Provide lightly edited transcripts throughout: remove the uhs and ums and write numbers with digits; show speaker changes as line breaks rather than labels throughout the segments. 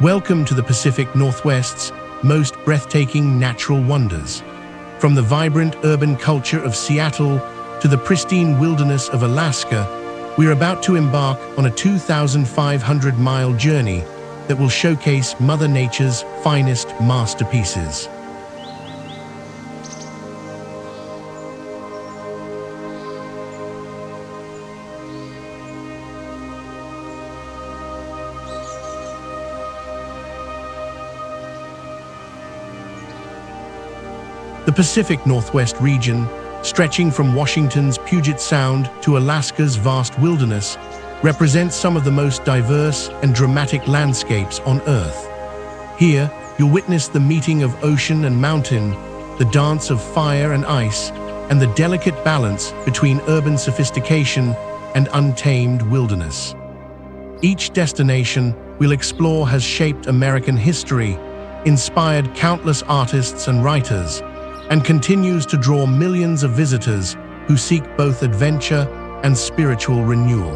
Welcome to the Pacific Northwest's most breathtaking natural wonders. From the vibrant urban culture of Seattle to the pristine wilderness of Alaska, we're about to embark on a 2,500-mile journey that will showcase Mother Nature's finest masterpieces. The Pacific Northwest region, stretching from Washington's Puget Sound to Alaska's vast wilderness, represents some of the most diverse and dramatic landscapes on Earth. Here, you'll witness the meeting of ocean and mountain, the dance of fire and ice, and the delicate balance between urban sophistication and untamed wilderness. Each destination we'll explore has shaped American history, inspired countless artists and writers, and continues to draw millions of visitors who seek both adventure and spiritual renewal.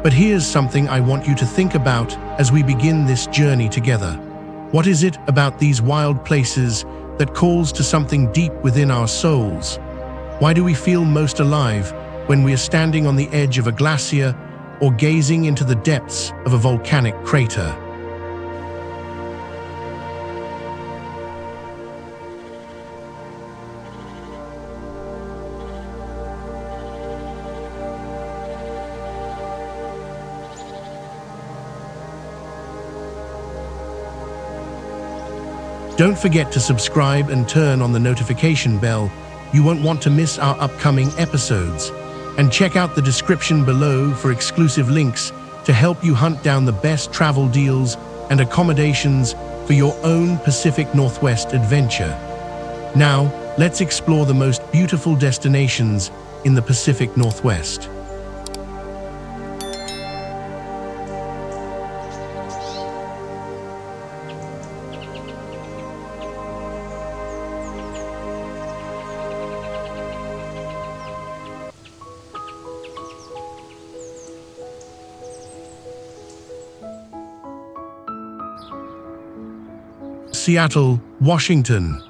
But here's something I want you to think about as we begin this journey together. What is it about these wild places that calls to something deep within our souls? Why do we feel most alive when we are standing on the edge of a glacier or gazing into the depths of a volcanic crater? Don't forget to subscribe and turn on the notification bell. You won't want to miss our upcoming episodes. And check out the description below for exclusive links to help you hunt down the best travel deals and accommodations for your own Pacific Northwest adventure. Now, let's explore the most beautiful destinations in the Pacific Northwest. Seattle, Washington.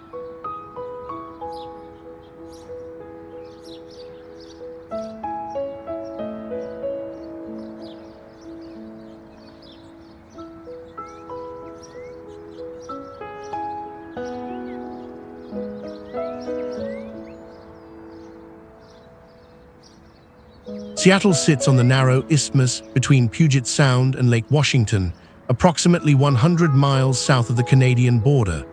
Seattle sits on the narrow isthmus between Puget Sound and Lake Washington, approximately 100 miles south of the Canadian border.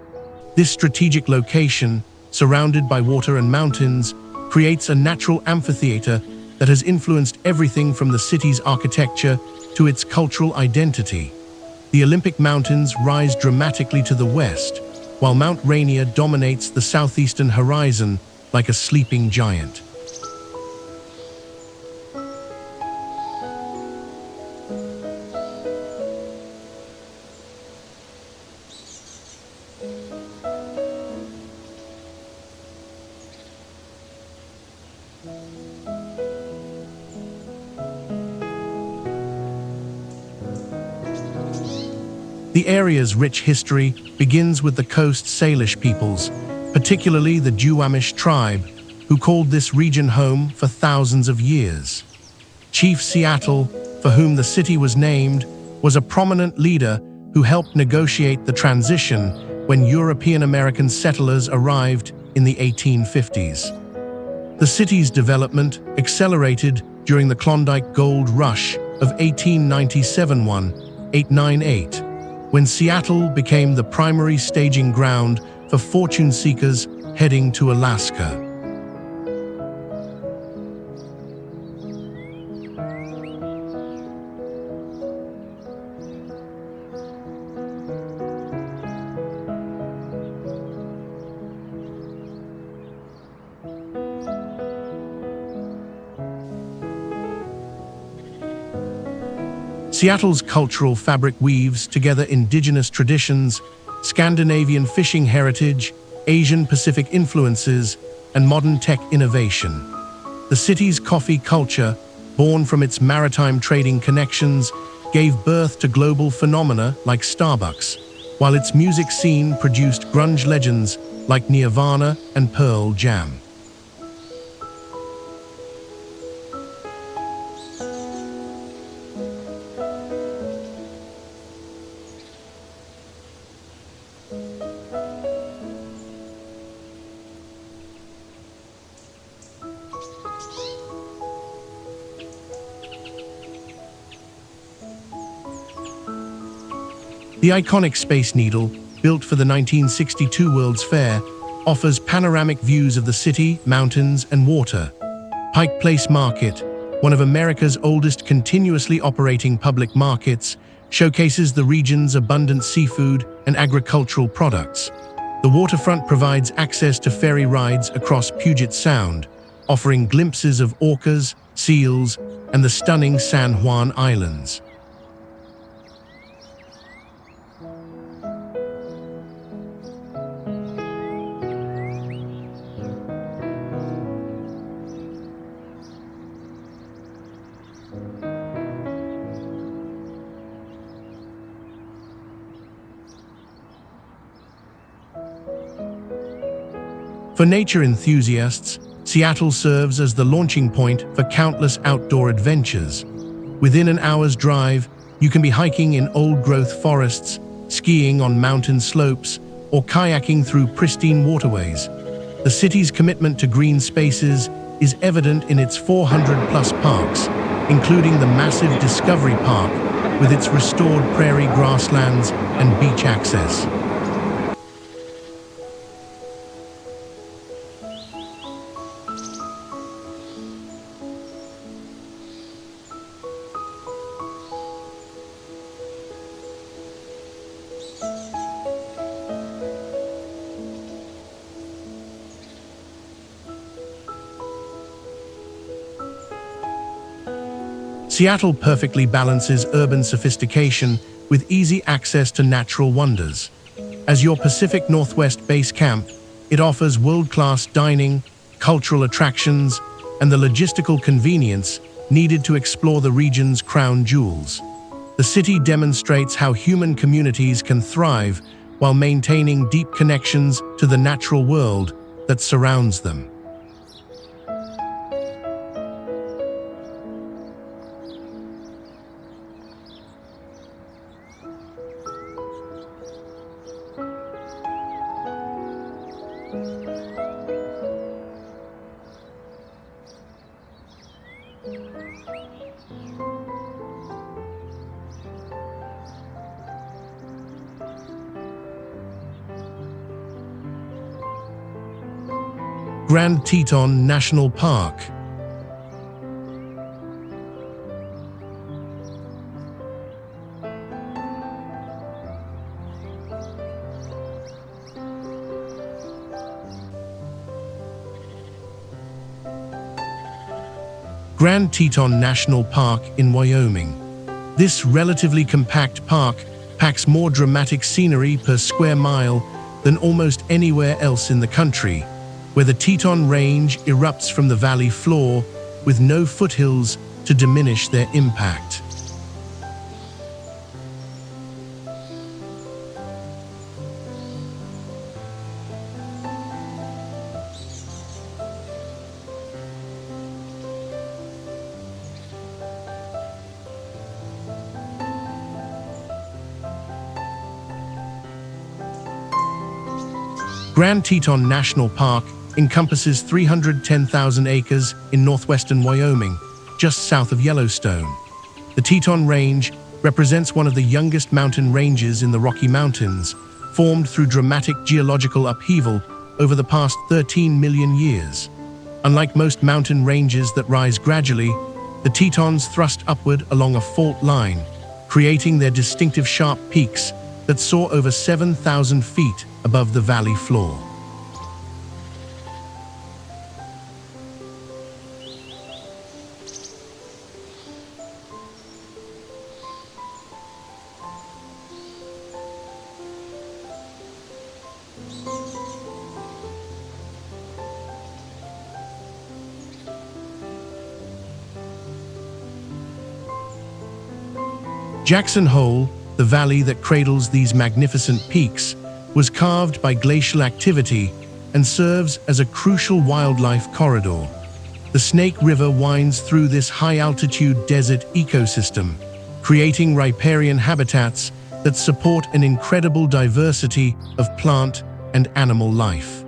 This strategic location, surrounded by water and mountains, creates a natural amphitheater that has influenced everything from the city's architecture to its cultural identity. The Olympic Mountains rise dramatically to the west, while Mount Rainier dominates the southeastern horizon like a sleeping giant. The area's rich history begins with the Coast Salish peoples, particularly the Duwamish tribe, who called this region home for thousands of years. Chief Seattle, for whom the city was named, was a prominent leader who helped negotiate the transition when European-American settlers arrived in the 1850s. The city's development accelerated during the Klondike Gold Rush of 1897-1898, when Seattle became the primary staging ground for fortune seekers heading to Alaska. Seattle's cultural fabric weaves together indigenous traditions, Scandinavian fishing heritage, Asian Pacific influences, and modern tech innovation. The city's coffee culture, born from its maritime trading connections, gave birth to global phenomena like Starbucks, while its music scene produced grunge legends like Nirvana and Pearl Jam. The iconic Space Needle, built for the 1962 World's Fair, offers panoramic views of the city, mountains, and water. Pike Place Market, one of America's oldest continuously operating public markets, showcases the region's abundant seafood and agricultural products. The waterfront provides access to ferry rides across Puget Sound, offering glimpses of orcas, seals, and the stunning San Juan Islands. For nature enthusiasts, Seattle serves as the launching point for countless outdoor adventures. Within an hour's drive, you can be hiking in old-growth forests, skiing on mountain slopes, or kayaking through pristine waterways. The city's commitment to green spaces is evident in its 400-plus parks, including the massive Discovery Park with its restored prairie grasslands and beach access. Seattle perfectly balances urban sophistication with easy access to natural wonders. As your Pacific Northwest base camp, it offers world-class dining, cultural attractions, and the logistical convenience needed to explore the region's crown jewels. The city demonstrates how human communities can thrive while maintaining deep connections to the natural world that surrounds them. Grand Teton National Park. Grand Teton National Park in Wyoming. This relatively compact park packs more dramatic scenery per square mile than almost anywhere else in the country, where the Teton Range erupts from the valley floor with no foothills to diminish their impact. Grand Teton National Park encompasses 310,000 acres in northwestern Wyoming, just south of Yellowstone. The Teton Range represents one of the youngest mountain ranges in the Rocky Mountains, formed through dramatic geological upheaval over the past 13 million years. Unlike most mountain ranges that rise gradually, the Tetons thrust upward along a fault line, creating their distinctive sharp peaks that soar over 7,000 feet above the valley floor. Jackson Hole, the valley that cradles these magnificent peaks, was carved by glacial activity and serves as a crucial wildlife corridor. The Snake River winds through this high-altitude desert ecosystem, creating riparian habitats that support an incredible diversity of plant and animal life.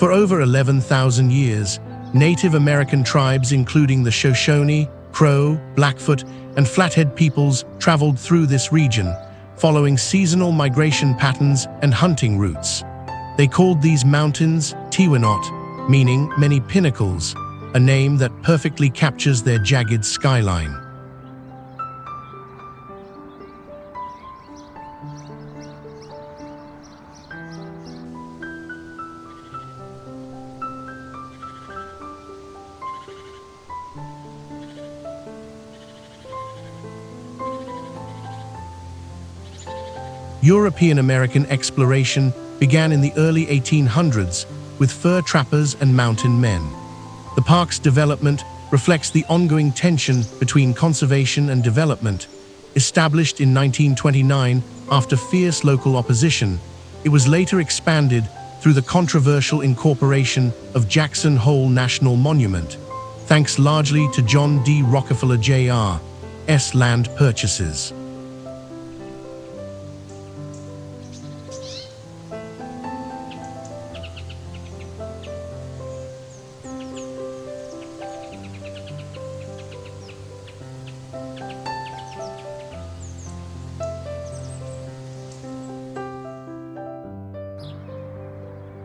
For over 11,000 years, Native American tribes including the Shoshone, Crow, Blackfoot, and Flathead peoples traveled through this region, following seasonal migration patterns and hunting routes. They called these mountains Tiwinot, meaning many pinnacles, a name that perfectly captures their jagged skyline. European-American exploration began in the early 1800s with fur trappers and mountain men. The park's development reflects the ongoing tension between conservation and development. Established in 1929 after fierce local opposition, it was later expanded through the controversial incorporation of Jackson Hole National Monument, thanks largely to John D. Rockefeller Jr.'s land purchases.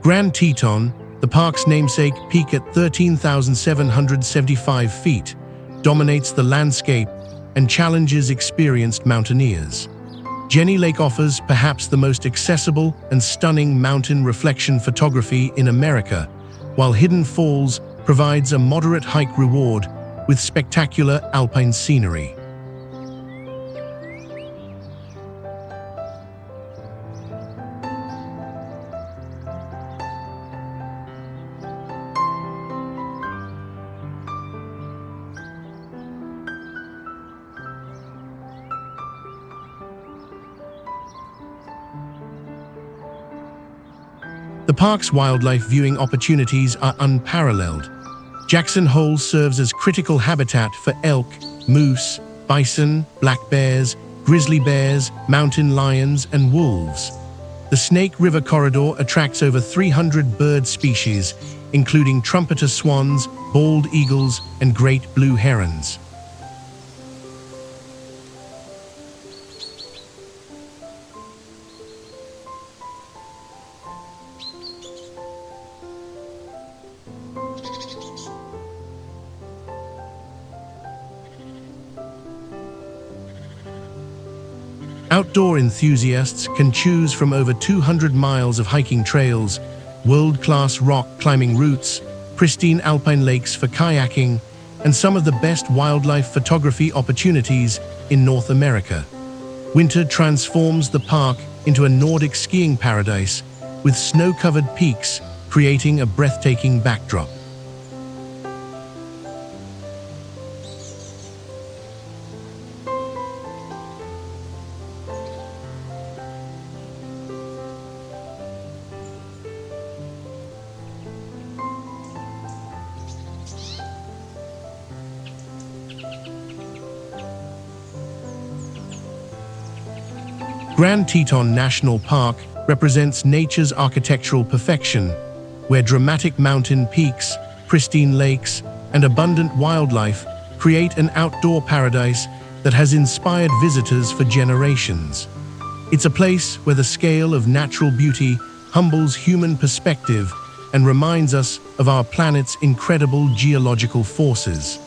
Grand Teton, the park's namesake peak at 13,775 feet, dominates the landscape and challenges experienced mountaineers. Jenny Lake offers perhaps the most accessible and stunning mountain reflection photography in America, while Hidden Falls provides a moderate hike reward with spectacular alpine scenery. The park's wildlife viewing opportunities are unparalleled. Jackson Hole serves as critical habitat for elk, moose, bison, black bears, grizzly bears, mountain lions, and wolves. The Snake River corridor attracts over 300 bird species, including trumpeter swans, bald eagles, and great blue herons. Outdoor enthusiasts can choose from over 200 miles of hiking trails, world-class rock climbing routes, pristine alpine lakes for kayaking, and some of the best wildlife photography opportunities in North America. Winter transforms the park into a Nordic skiing paradise, with snow-covered peaks creating a breathtaking backdrop. Grand Teton National Park represents nature's architectural perfection, where dramatic mountain peaks, pristine lakes, and abundant wildlife create an outdoor paradise that has inspired visitors for generations. It's a place where the scale of natural beauty humbles human perspective and reminds us of our planet's incredible geological forces.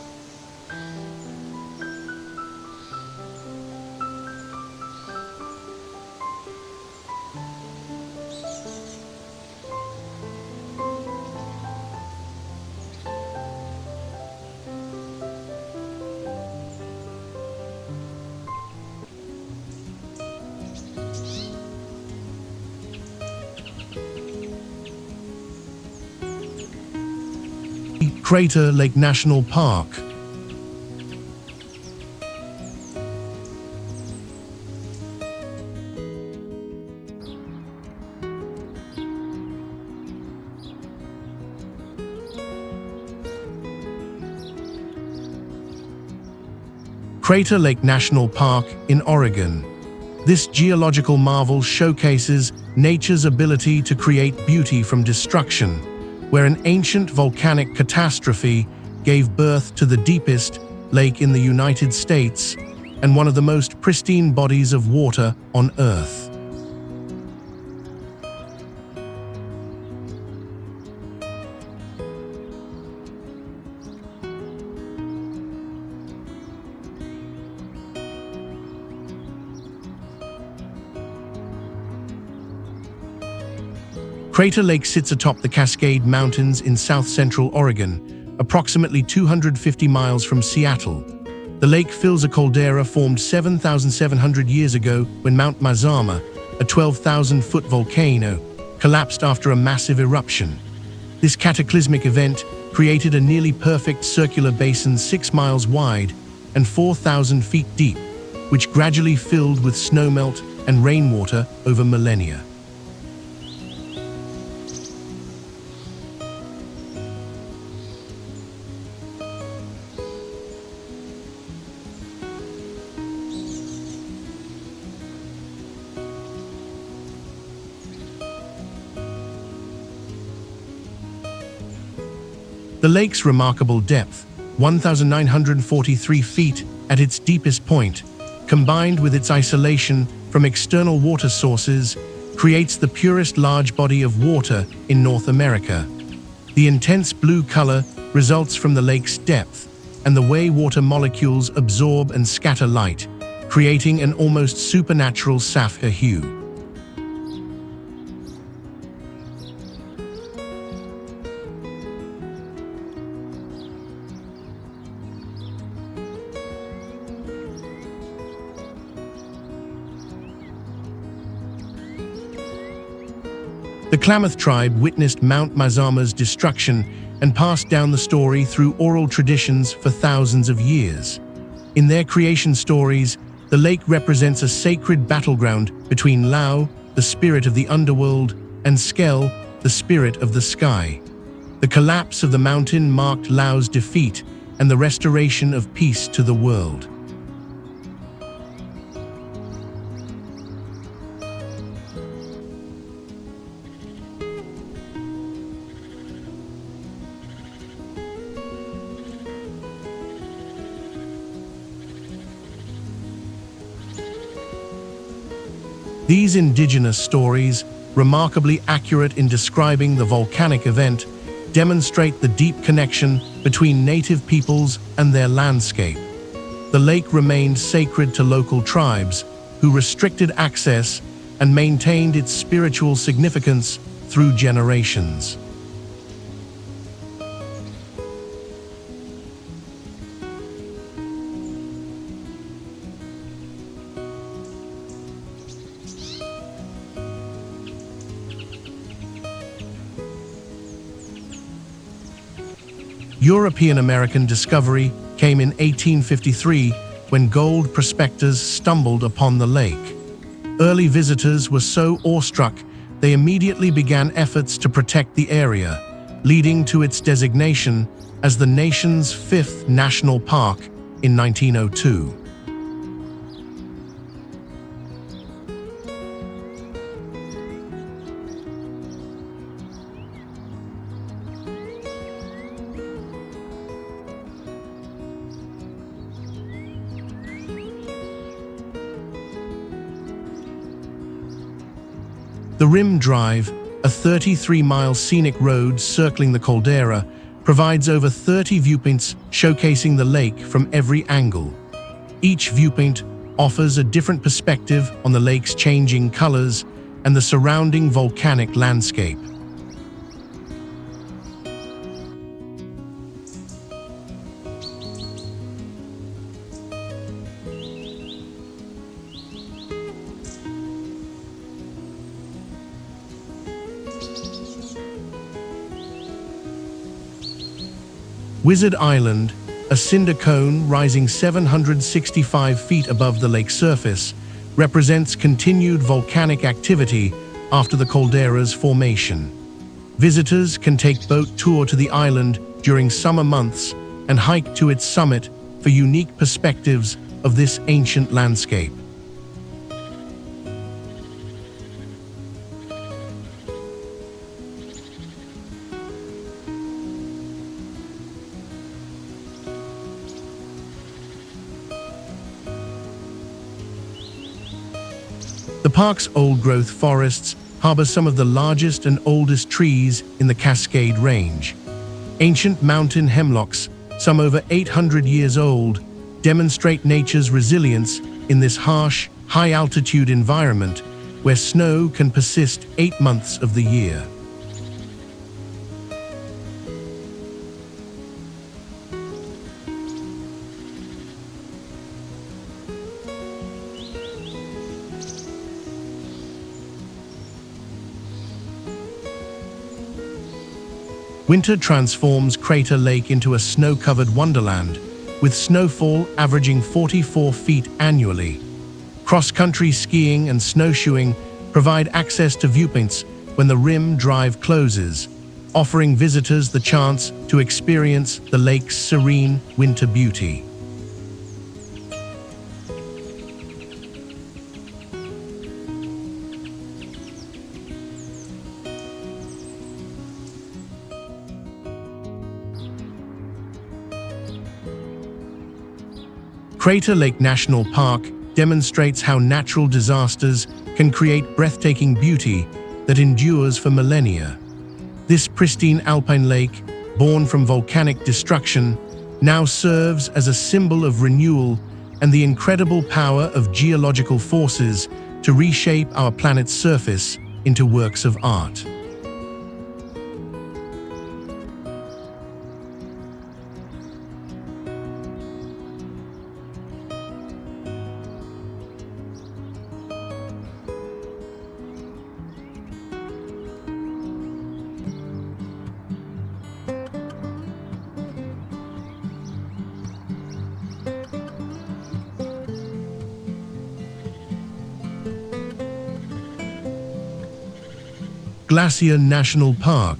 Crater Lake National Park. Crater Lake National Park in Oregon. This geological marvel showcases nature's ability to create beauty from destruction, where an ancient volcanic catastrophe gave birth to the deepest lake in the United States and one of the most pristine bodies of water on Earth. Crater Lake sits atop the Cascade Mountains in south-central Oregon, approximately 250 miles from Seattle. The lake fills a caldera formed 7,700 years ago when Mount Mazama, a 12,000-foot volcano, collapsed after a massive eruption. This cataclysmic event created a nearly perfect circular basin 6 miles wide and 4,000 feet deep, which gradually filled with snowmelt and rainwater over millennia. The lake's remarkable depth, 1,943 feet at its deepest point, combined with its isolation from external water sources, creates the purest large body of water in North America. The intense blue color results from the lake's depth and the way water molecules absorb and scatter light, creating an almost supernatural sapphire hue. The Klamath tribe witnessed Mount Mazama's destruction and passed down the story through oral traditions for thousands of years. In their creation stories, the lake represents a sacred battleground between Lau, the spirit of the underworld, and Skell, the spirit of the sky. The collapse of the mountain marked Lau's defeat and the restoration of peace to the world. These indigenous stories, remarkably accurate in describing the volcanic event, demonstrate the deep connection between native peoples and their landscape. The lake remained sacred to local tribes, who restricted access and maintained its spiritual significance through generations. European-American discovery came in 1853 when gold prospectors stumbled upon the lake. Early visitors were so awestruck they immediately began efforts to protect the area, leading to its designation as the nation's 5th national park in 1902. The Rim Drive, a 33-mile scenic road circling the caldera, provides over 30 viewpoints showcasing the lake from every angle. Each viewpoint offers a different perspective on the lake's changing colors and the surrounding volcanic landscape. Wizard Island, a cinder cone rising 765 feet above the lake's surface, represents continued volcanic activity after the caldera's formation. Visitors can take boat tour to the island during summer months and hike to its summit for unique perspectives of this ancient landscape. The park's old-growth forests harbor some of the largest and oldest trees in the Cascade Range. Ancient mountain hemlocks, some over 800 years old, demonstrate nature's resilience in this harsh, high-altitude environment where snow can persist 8 months of the year. Winter transforms Crater Lake into a snow-covered wonderland, with snowfall averaging 44 feet annually. Cross-country skiing and snowshoeing provide access to viewpoints when the Rim Drive closes, offering visitors the chance to experience the lake's serene winter beauty. Crater Lake National Park demonstrates how natural disasters can create breathtaking beauty that endures for millennia. This pristine alpine lake, born from volcanic destruction, now serves as a symbol of renewal and the incredible power of geological forces to reshape our planet's surface into works of art. Glacier National Park.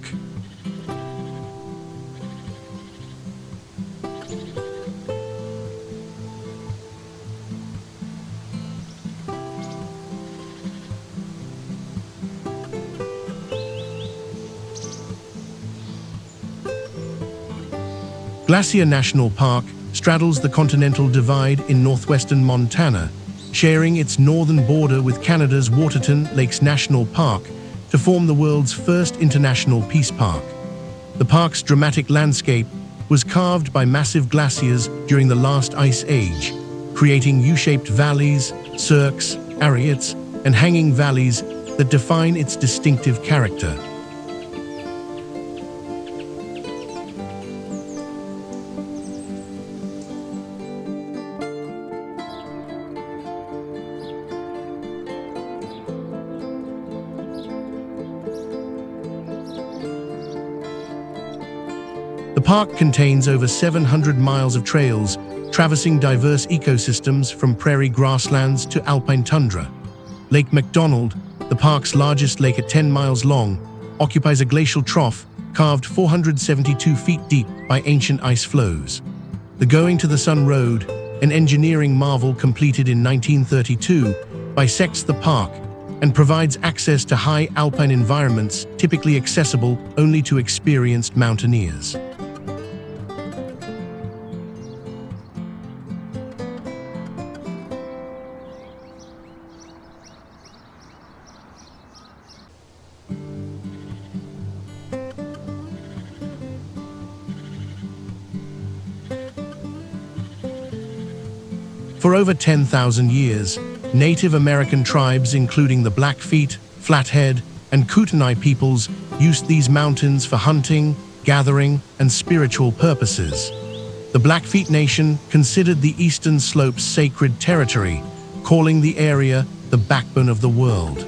Glacier National Park straddles the Continental Divide in northwestern Montana, sharing its northern border with Canada's Waterton Lakes National Park to form the world's first international peace park. The park's dramatic landscape was carved by massive glaciers during the last ice age, creating U-shaped valleys, cirques, arrêtes, and hanging valleys that define its distinctive character. The park contains over 700 miles of trails, traversing diverse ecosystems from prairie grasslands to alpine tundra. Lake McDonald, the park's largest lake at 10 miles long, occupies a glacial trough carved 472 feet deep by ancient ice flows. The Going to the Sun Road, an engineering marvel completed in 1932, bisects the park and provides access to high alpine environments typically accessible only to experienced mountaineers. For over 10,000 years, Native American tribes including the Blackfeet, Flathead, and Kootenai peoples used these mountains for hunting, gathering, and spiritual purposes. The Blackfeet Nation considered the eastern slopes sacred territory, calling the area the backbone of the world.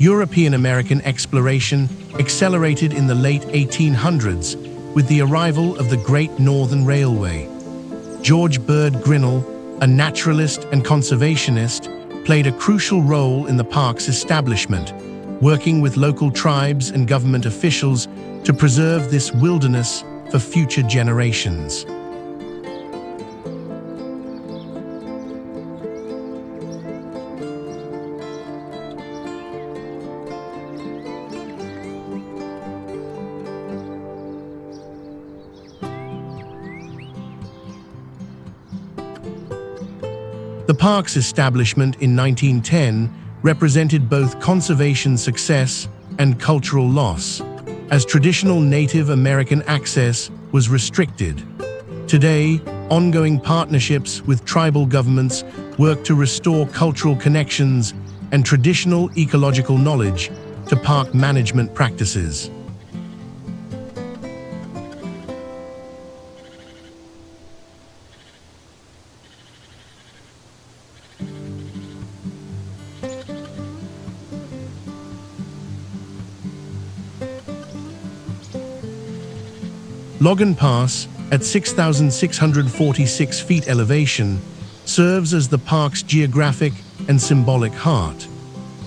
European-American exploration accelerated in the late 1800s with the arrival of the Great Northern Railway. George Bird Grinnell, a naturalist and conservationist, played a crucial role in the park's establishment, working with local tribes and government officials to preserve this wilderness for future generations. The park's establishment in 1910 represented both conservation success and cultural loss, as traditional Native American access was restricted. Today, ongoing partnerships with tribal governments work to restore cultural connections and traditional ecological knowledge to park management practices. Logan Pass, at 6,646 feet elevation, serves as the park's geographic and symbolic heart.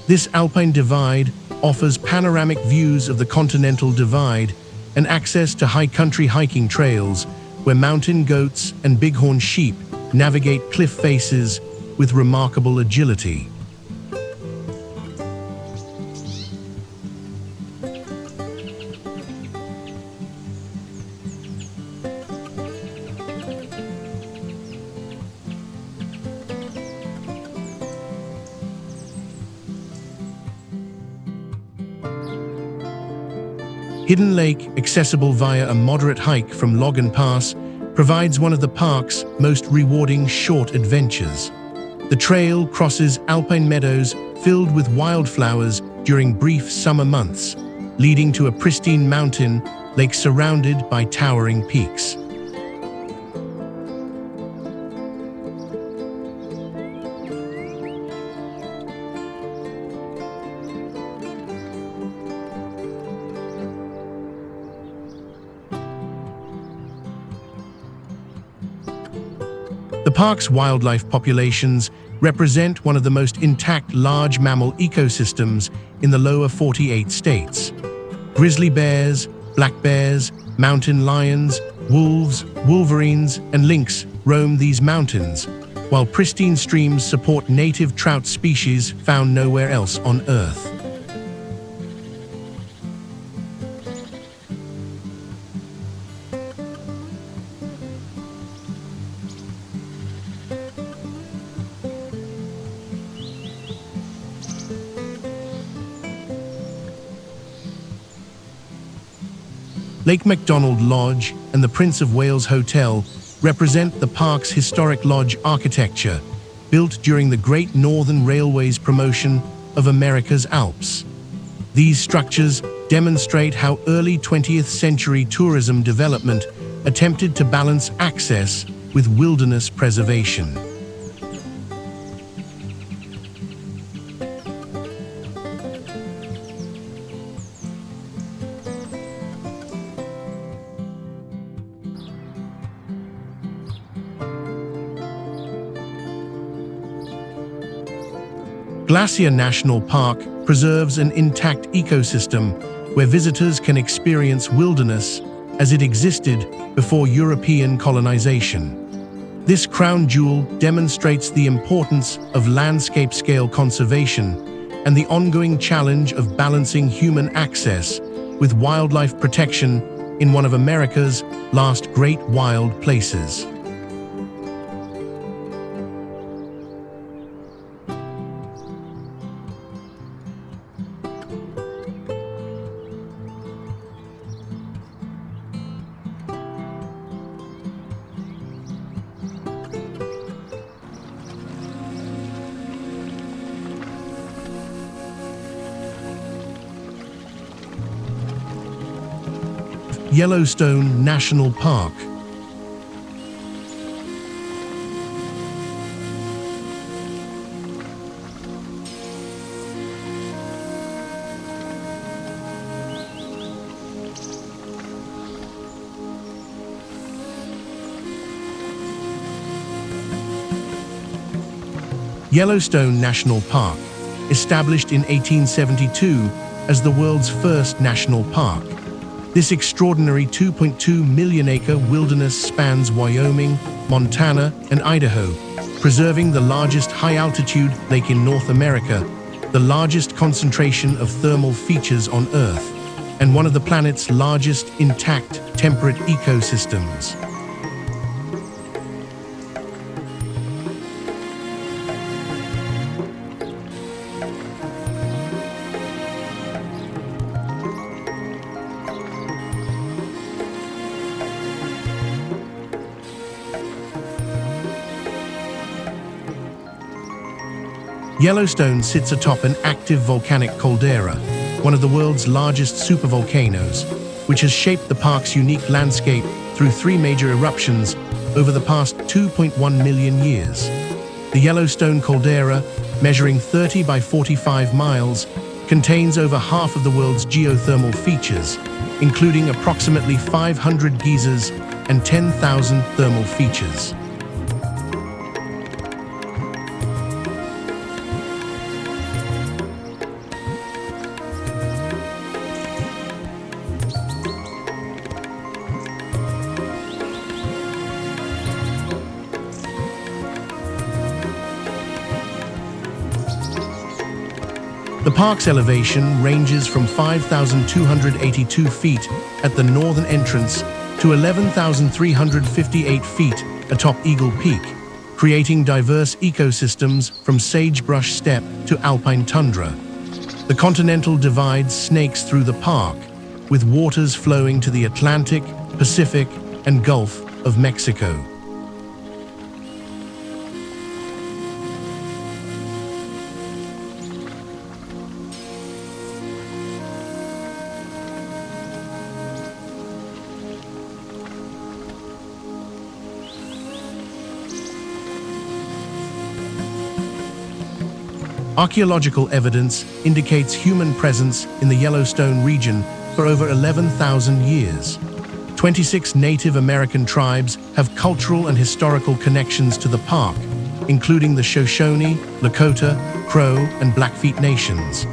This alpine divide offers panoramic views of the Continental Divide and access to high country hiking trails where mountain goats and bighorn sheep navigate cliff faces with remarkable agility. Hidden Lake, accessible via a moderate hike from Logan Pass, provides one of the park's most rewarding short adventures. The trail crosses alpine meadows filled with wildflowers during brief summer months, leading to a pristine mountain lake surrounded by towering peaks. The park's wildlife populations represent one of the most intact large mammal ecosystems in the lower 48 states. Grizzly bears, black bears, mountain lions, wolves, wolverines, and lynx roam these mountains, while pristine streams support native trout species found nowhere else on Earth. Lake MacDonald Lodge and the Prince of Wales Hotel represent the park's historic lodge architecture, built during the Great Northern Railway's promotion of America's Alps. These structures demonstrate how early 20th century tourism development attempted to balance access with wilderness preservation. Glacier National Park preserves an intact ecosystem where visitors can experience wilderness as it existed before European colonization. This crown jewel demonstrates the importance of landscape-scale conservation and the ongoing challenge of balancing human access with wildlife protection in one of America's last great wild places. Yellowstone National Park. Yellowstone National Park, established in 1872 as the world's first national park. This extraordinary 2.2 million-acre wilderness spans Wyoming, Montana, and Idaho, preserving the largest high-altitude lake in North America, the largest concentration of thermal features on Earth, and one of the planet's largest intact temperate ecosystems. Yellowstone sits atop an active volcanic caldera, one of the world's largest supervolcanoes, which has shaped the park's unique landscape through three major eruptions over the past 2.1 million years. The Yellowstone caldera, measuring 30 by 45 miles, contains over half of the world's geothermal features, including approximately 500 geysers and 10,000 thermal features. The park's elevation ranges from 5,282 feet at the northern entrance to 11,358 feet atop Eagle Peak, creating diverse ecosystems from sagebrush steppe to alpine tundra. The Continental Divide snakes through the park, with waters flowing to the Atlantic, Pacific, and Gulf of Mexico. Archaeological evidence indicates human presence in the Yellowstone region for over 11,000 years. 26 Native American tribes have cultural and historical connections to the park, including the Shoshone, Lakota, Crow, and Blackfeet nations.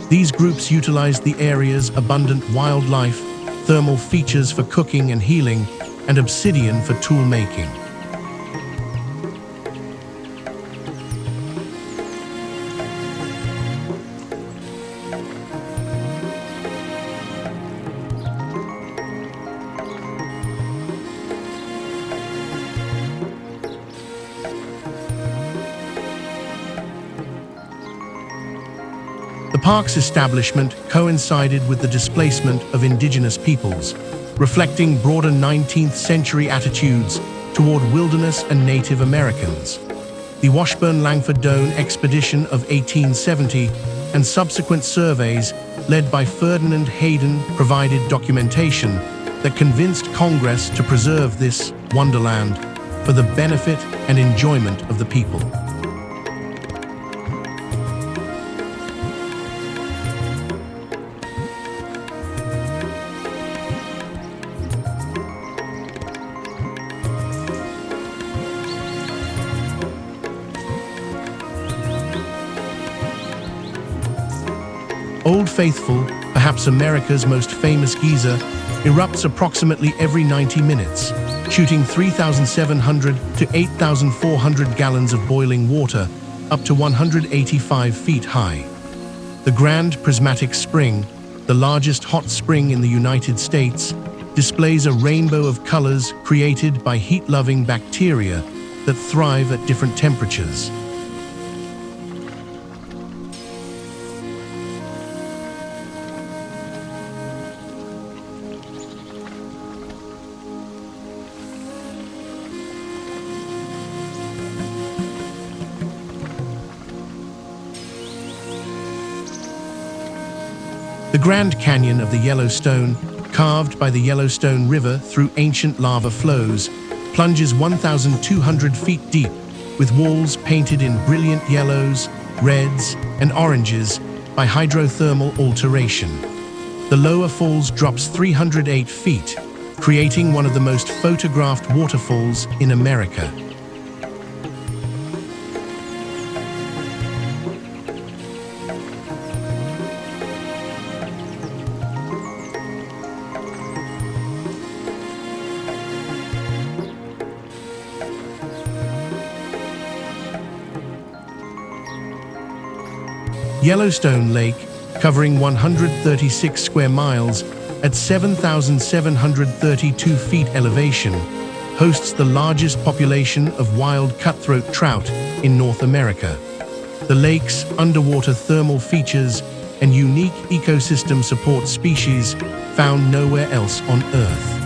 These groups utilize the area's abundant wildlife, thermal features for cooking and healing, and obsidian for tool making. The park's establishment coincided with the displacement of indigenous peoples, reflecting broader 19th century attitudes toward wilderness and Native Americans. The Washburn-Langford Doane expedition of 1870 and subsequent surveys led by Ferdinand Hayden provided documentation that convinced Congress to preserve this wonderland for the benefit and enjoyment of the people. Old Faithful, perhaps America's most famous geyser, erupts approximately every 90 minutes, shooting 3,700 to 8,400 gallons of boiling water up to 185 feet high. The Grand Prismatic Spring, the largest hot spring in the United States, displays a rainbow of colors created by heat-loving bacteria that thrive at different temperatures. The Grand Canyon of the Yellowstone, carved by the Yellowstone River through ancient lava flows, plunges 1,200 feet deep, with walls painted in brilliant yellows, reds, and oranges by hydrothermal alteration. The lower falls drops 308 feet, creating one of the most photographed waterfalls in America. Yellowstone Lake, covering 136 square miles at 7,732 feet elevation, hosts the largest population of wild cutthroat trout in North America. The lake's underwater thermal features and unique ecosystem support species found nowhere else on Earth.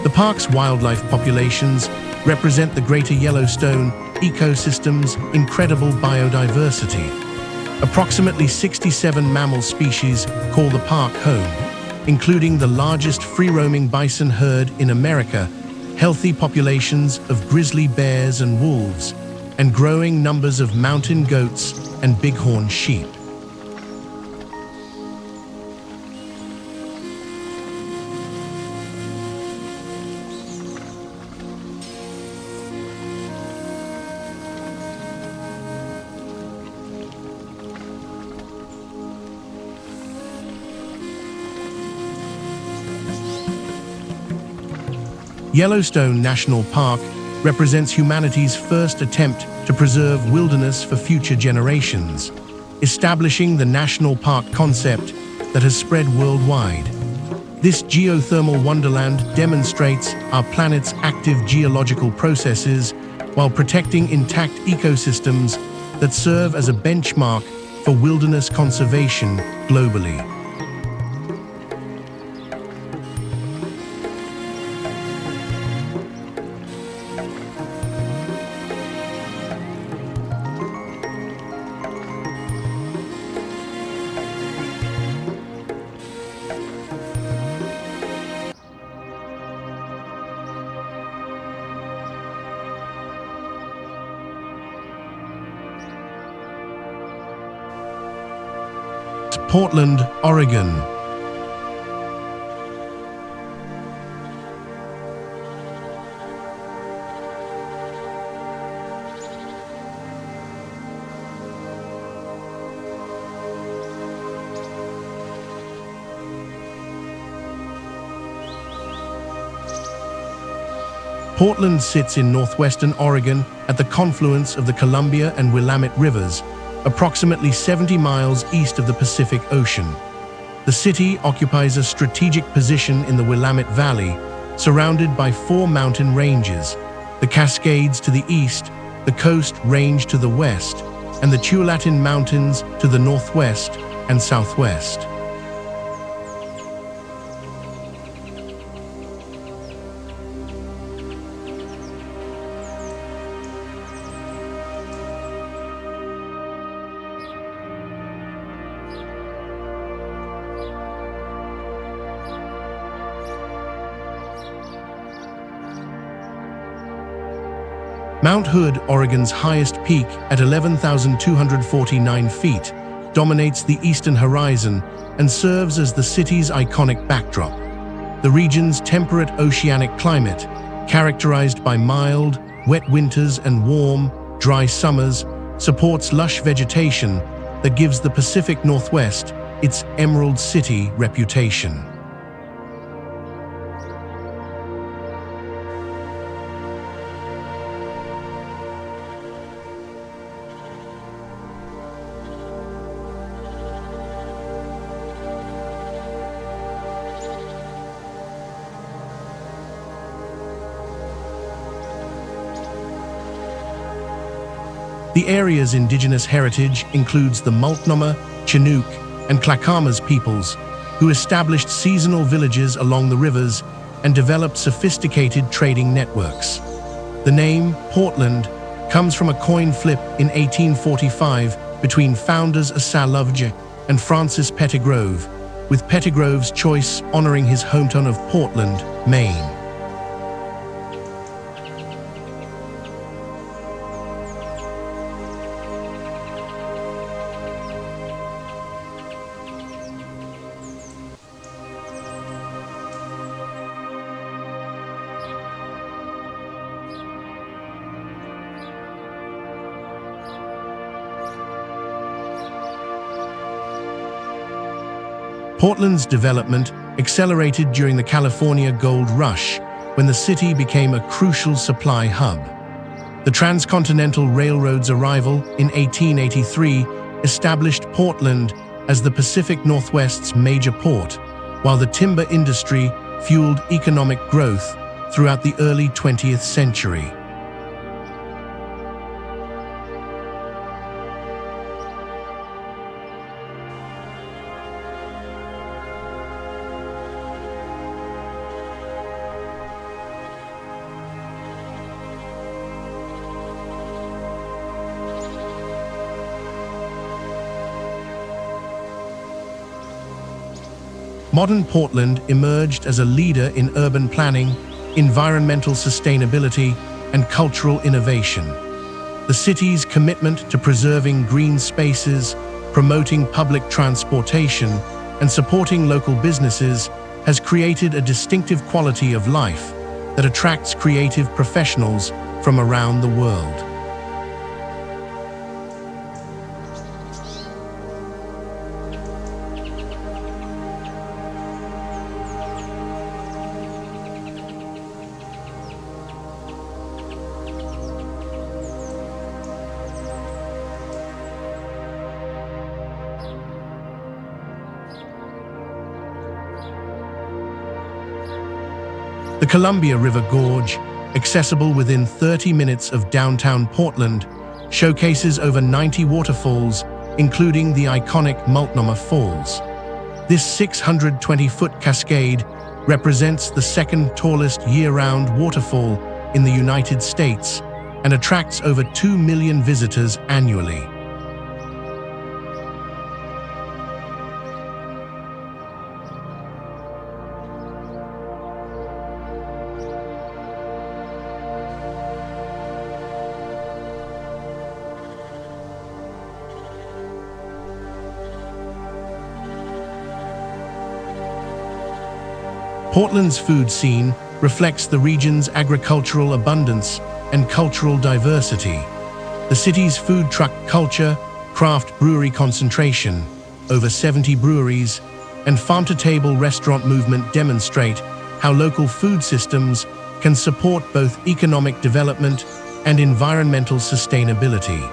The park's wildlife populations represent the greater Yellowstone ecosystem's incredible biodiversity. Approximately 67 mammal species call the park home, including the largest free-roaming bison herd in America, healthy populations of grizzly bears and wolves, and growing numbers of mountain goats and bighorn sheep. Yellowstone National Park represents humanity's first attempt to preserve wilderness for future generations, establishing the national park concept that has spread worldwide. This geothermal wonderland demonstrates our planet's active geological processes while protecting intact ecosystems that serve as a benchmark for wilderness conservation globally. Portland, Oregon. Portland sits in northwestern Oregon at the confluence of the Columbia and Willamette Rivers, approximately 70 miles east of the Pacific Ocean. The city occupies a strategic position in the Willamette Valley, surrounded by 4 mountain ranges: the Cascades to the east, the Coast Range to the west, and the Tualatin Mountains to the northwest and southwest. Mount Hood, Oregon's highest peak at 11,249 feet, dominates the eastern horizon and serves as the city's iconic backdrop. The region's temperate oceanic climate, characterized by mild, wet winters and warm, dry summers, supports lush vegetation that gives the Pacific Northwest its Emerald City reputation. The area's indigenous heritage includes the Multnomah, Chinook, and Clackamas peoples, who established seasonal villages along the rivers and developed sophisticated trading networks. The name Portland comes from a coin flip in 1845 between founders Asa Lovejoy and Francis Pettigrove, with Pettigrove's choice honoring his hometown of Portland, Maine. Portland's development accelerated during the California Gold Rush, when the city became a crucial supply hub. The Transcontinental Railroad's arrival in 1883 established Portland as the Pacific Northwest's major port, while the timber industry fueled economic growth throughout the early 20th century. Modern Portland emerged as a leader in urban planning, environmental sustainability, and cultural innovation. The city's commitment to preserving green spaces, promoting public transportation, and supporting local businesses has created a distinctive quality of life that attracts creative professionals from around the world. The Columbia River Gorge, accessible within 30 minutes of downtown Portland, showcases over 90 waterfalls, including the iconic Multnomah Falls. This 620-foot cascade represents the second tallest year-round waterfall in the United States and attracts over 2 million visitors annually. Portland's food scene reflects the region's agricultural abundance and cultural diversity. The city's food truck culture, craft brewery concentration, over 70 breweries, and farm-to-table restaurant movement demonstrate how local food systems can support both economic development and environmental sustainability.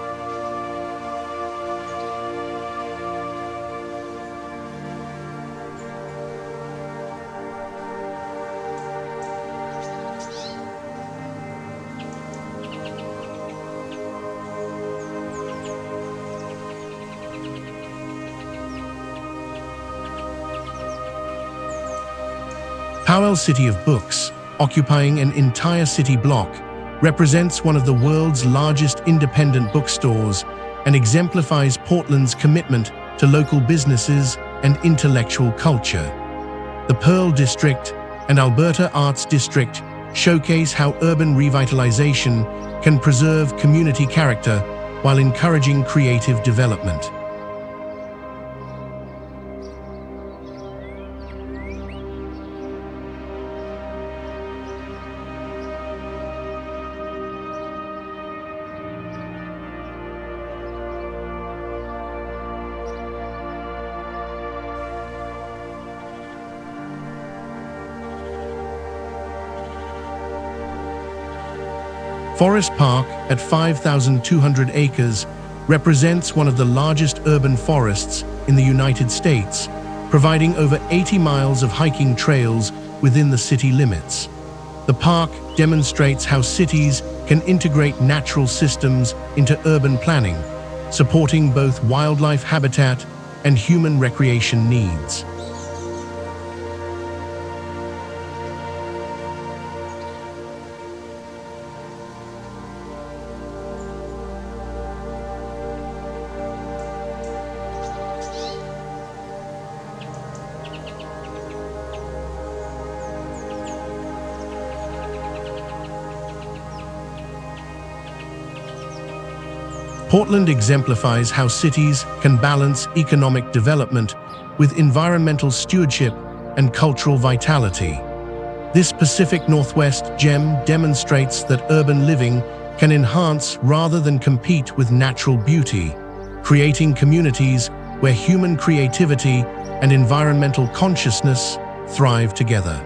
Powell's City of Books, occupying an entire city block, represents one of the world's largest independent bookstores and exemplifies Portland's commitment to local businesses and intellectual culture. The Pearl District and Alberta Arts District showcase how urban revitalization can preserve community character while encouraging creative development. Forest Park, at 5,200 acres, represents one of the largest urban forests in the United States, providing over 80 miles of hiking trails within the city limits. The park demonstrates how cities can integrate natural systems into urban planning, supporting both wildlife habitat and human recreation needs. Portland exemplifies how cities can balance economic development with environmental stewardship and cultural vitality. This Pacific Northwest gem demonstrates that urban living can enhance rather than compete with natural beauty, creating communities where human creativity and environmental consciousness thrive together.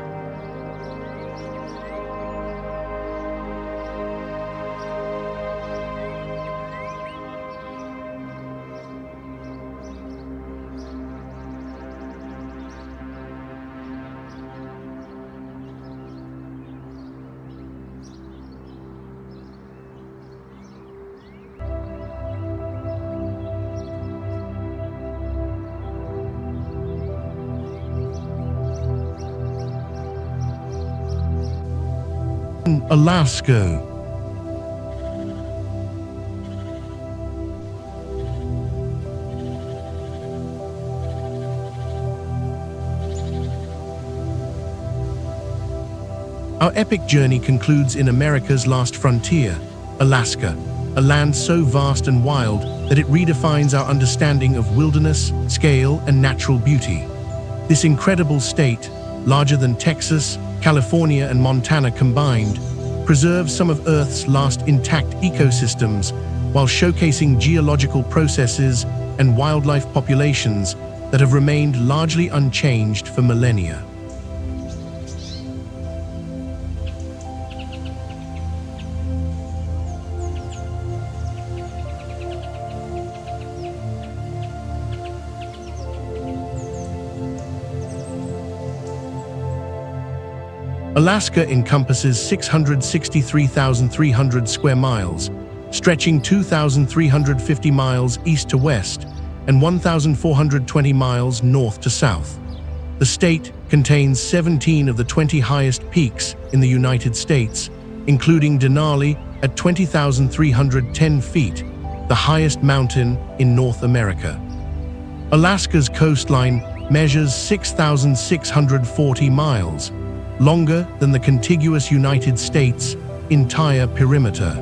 Alaska. Our epic journey concludes in America's last frontier, Alaska, a land so vast and wild that it redefines our understanding of wilderness, scale, and natural beauty. This incredible state, larger than Texas, California, and Montana combined, preserves some of Earth's last intact ecosystems while showcasing geological processes and wildlife populations that have remained largely unchanged for millennia. Alaska encompasses 663,300 square miles, stretching 2,350 miles east to west and 1,420 miles north to south. The state contains 17 of the 20 highest peaks in the United States, including Denali at 20,310 feet, the highest mountain in North America. Alaska's coastline measures 6,640 miles, longer than the contiguous United States' entire perimeter.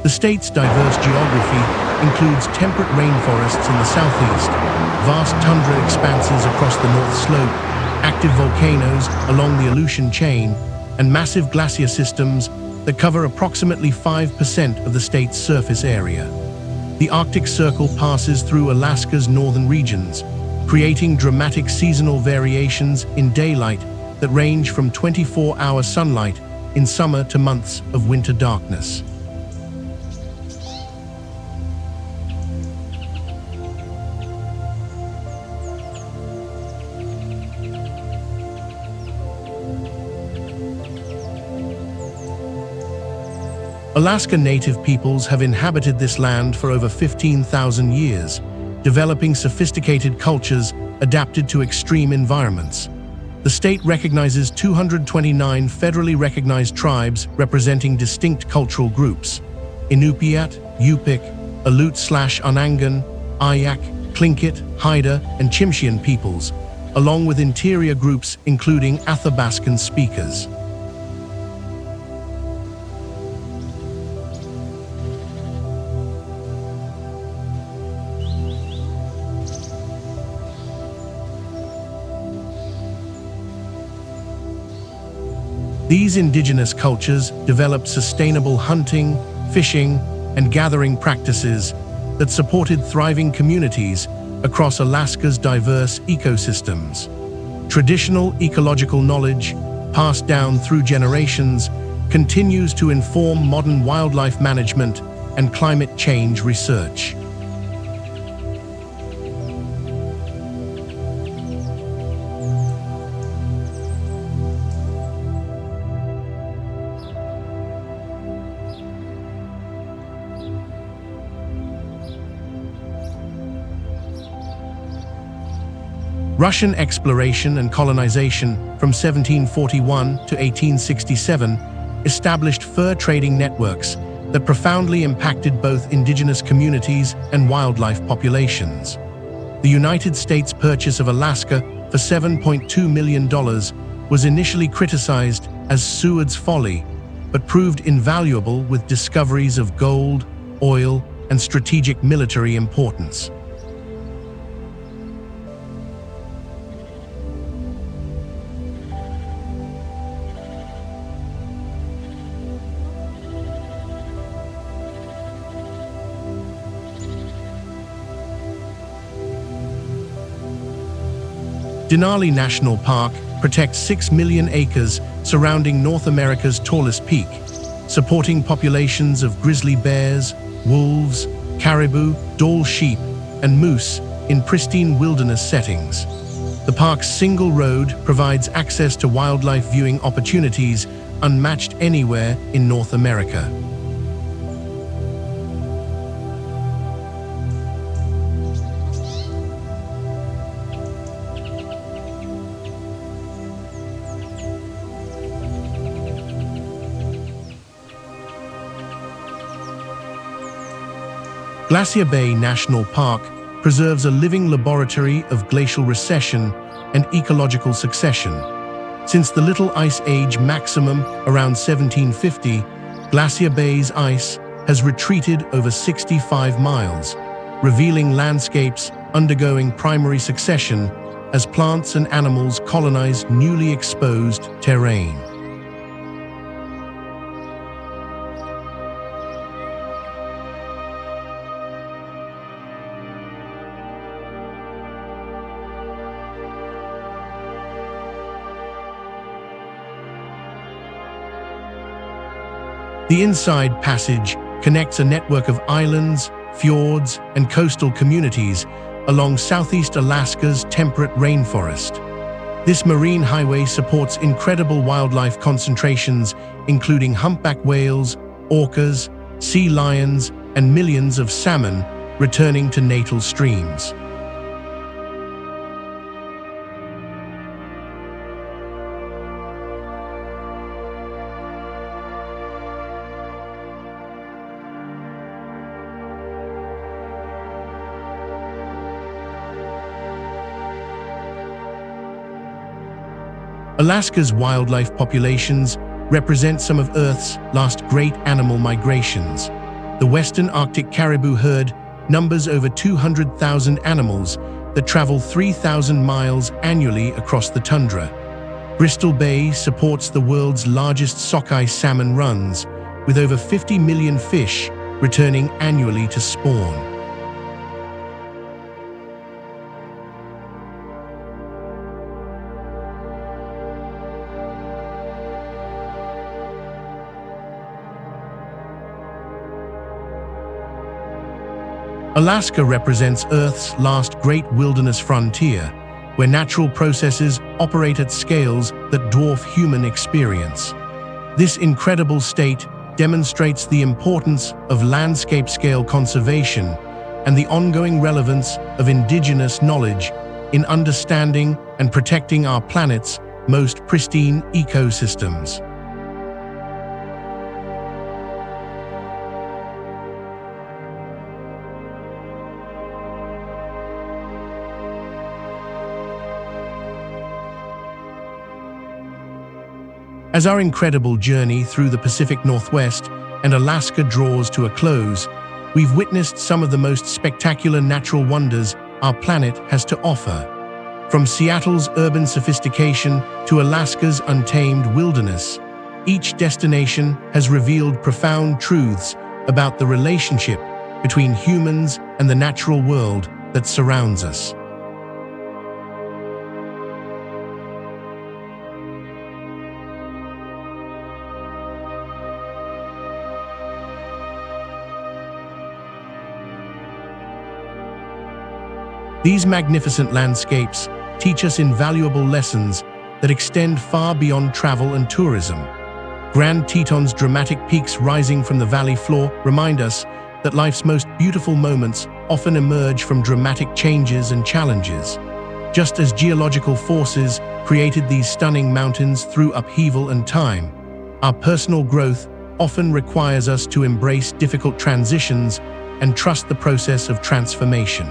The state's diverse geography includes temperate rainforests in the southeast, vast tundra expanses across the north slope, active volcanoes along the Aleutian chain, and massive glacier systems that cover approximately 5% of the state's surface area. The Arctic Circle passes through Alaska's northern regions, creating dramatic seasonal variations in daylight that range from 24-hour sunlight in summer to months of winter darkness. Alaska Native peoples have inhabited this land for over 15,000 years, developing sophisticated cultures adapted to extreme environments. The state recognizes 229 federally recognized tribes representing distinct cultural groups: Inupiat, Yupik, Aleut/Anangan, Ayak, Tlingit, Haida, and Tsimshian peoples, along with interior groups including Athabascan speakers. These indigenous cultures developed sustainable hunting, fishing, and gathering practices that supported thriving communities across Alaska's diverse ecosystems. Traditional ecological knowledge, passed down through generations, continues to inform modern wildlife management and climate change research. Russian exploration and colonization from 1741 to 1867 established fur trading networks that profoundly impacted both indigenous communities and wildlife populations. The United States purchase of Alaska for $7.2 million was initially criticized as Seward's folly, but proved invaluable with discoveries of gold, oil, and strategic military importance. Denali National Park protects 6 million acres surrounding North America's tallest peak, supporting populations of grizzly bears, wolves, caribou, Dall sheep, and moose in pristine wilderness settings. The park's single road provides access to wildlife viewing opportunities unmatched anywhere in North America. Glacier National Park preserves a living laboratory of glacial recession and ecological succession. Since the Little Ice Age maximum around 1750, Glacier Bay's ice has retreated over 65 miles, revealing landscapes undergoing primary succession as plants and animals colonize newly exposed terrain. The Inside Passage connects a network of islands, fjords, and coastal communities along southeast Alaska's temperate rainforest. This marine highway supports incredible wildlife concentrations, including humpback whales, orcas, sea lions, and millions of salmon returning to natal streams. Alaska's wildlife populations represent some of Earth's last great animal migrations. The western Arctic caribou herd numbers over 200,000 animals that travel 3,000 miles annually across the tundra. Bristol Bay supports the world's largest sockeye salmon runs, with over 50 million fish returning annually to spawn. Alaska represents Earth's last great wilderness frontier, where natural processes operate at scales that dwarf human experience. This incredible state demonstrates the importance of landscape-scale conservation and the ongoing relevance of indigenous knowledge in understanding and protecting our planet's most pristine ecosystems. As our incredible journey through the Pacific Northwest and Alaska draws to a close, we've witnessed some of the most spectacular natural wonders our planet has to offer. From Seattle's urban sophistication to Alaska's untamed wilderness, each destination has revealed profound truths about the relationship between humans and the natural world that surrounds us. These magnificent landscapes teach us invaluable lessons that extend far beyond travel and tourism. Grand Teton's dramatic peaks rising from the valley floor remind us that life's most beautiful moments often emerge from dramatic changes and challenges. Just as geological forces created these stunning mountains through upheaval and time, our personal growth often requires us to embrace difficult transitions and trust the process of transformation.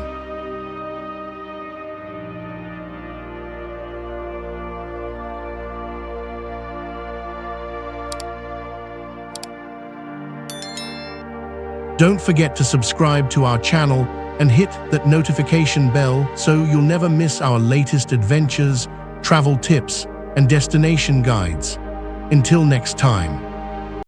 Don't forget to subscribe to our channel and hit that notification bell so you'll never miss our latest adventures, travel tips, and destination guides. Until next time.